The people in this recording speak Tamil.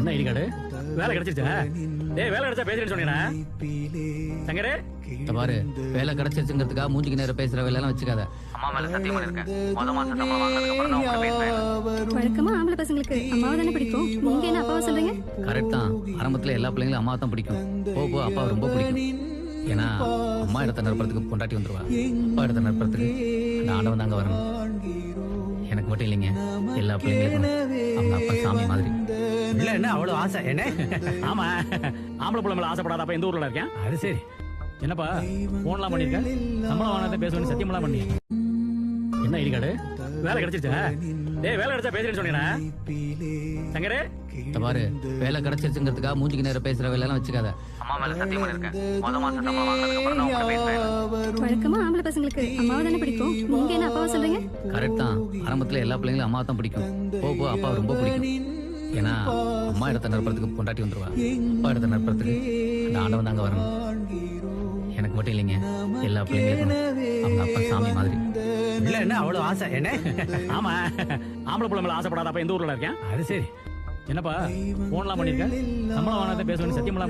என்ன ஐடி கார்டு வேலை கிடைச்சிருச்சா? டேய் வேலை கிடைச்சா பேசுறேன்னு சொன்னீனா சங்கரே? இந்த பாரு, வேலை கிடைச்சிருச்சுங்கிறதுக்காக மூஞ்சிக்கு நேரம் பேசுற வேலை எல்லாம் வச்சுக்காத. அம்மா மேல சத்தியம் பண்ணிருக்கேன். முத மாசம் சம்பளம் வாங்குறதுக்கு அப்புறம் நான் உங்களை பேசுறேன். வழக்கமா ஆம்பளை பசங்களுக்கு அம்மாவை தானே பிடிக்கும். நீங்க என்ன அப்பாவை சொல்றீங்க? கரெக்ட் தான். ஆரம்பத்துல எல்லா பிள்ளைங்களும் அம்மா தான் பிடிக்கும். போ அப்பா ரொம்ப பிடிக்கும். ஏன்னா அம்மா இடத்த நிரப்புறதுக்கு பொண்டாட்டி வந்துருவா. அப்பா இடத்த நிரப்புறதுக்கு அந்த ஆண்டவன் தாங்க வரணும். எனக்கு மட்டும் இல்லைங்க, எல்லா பிள்ளைங்களுக்கும் அவங்க அப்பா சாமி மாதிரி. இல்ல என்ன அவ்வளவு ஆசை என்ன? ஆமா, ஆம்பளை பிள்ளை மேல ஆசைப்படாத அப்ப எந்த ஊர்ல இருக்கேன்? அது சரி. என்னப்பா போன்லாம் பண்ணிருக்க? சம்பளம் வாங்காத பேசுவேன்னு சத்தியமெல்லாம் பண்ணி என்ன ஐடி கார்டு வேலை கிடைச்சிருச்சா? டேய் வேலை கிடைச்சா பேசுறேன்னு சொன்னீனா சங்கரே? இந்த பாரு, வேலை கிடைச்சிருச்சுங்கிறதுக்காக மூஞ்சிக்கு நேரம் பேசுற வேலை எல்லாம் வச்சுக்காத. அம்மா மேல சத்தியம் பண்ணிருக்கேன். முத மாசம் சம்பளம் வாங்குறதுக்கு அப்புறம் நான் உங்களை பேசுறேன். வழக்கமா ஆம்பளை பசங்களுக்கு அம்மாவை தானே பிடிக்கும். நீங்க என்ன அப்பாவை சொல்றீங்க? கரெக்ட் தான். ஆரம்பத்துல எல்லா பிள்ளைங்களும் அம்மா தான் பிடிக்கும். போ அப்பா ரொம்ப பிடிக்கும். ஏன்னா அம்மா இடத்த நிரப்புறதுக்கு பொண்டாட்டி வந்துருவா. அப்பா இடத்த நிரப்புறதுக்கு அந்த ஆண்டவன் தாங்க வரணும். எனக்கு மட்டும் இல்லைங்க, எல்லா பிள்ளைங்களுக்கும் அவங்க அப்பா சாமி மாதிரி. இல்ல என்ன அவ்வளவு ஆசை என்ன? ஆமா, ஆம்பளை பிள்ளை மேல ஆசைப்படாத அப்ப எந்த ஊர்ல இருக்கேன்? அது சரி. என்னப்பா போன்லாம் பண்ணிருக்க? சம்பளம் வாங்காத பேசுவேன்னு சத்தியமெல்லாம் பண்ணி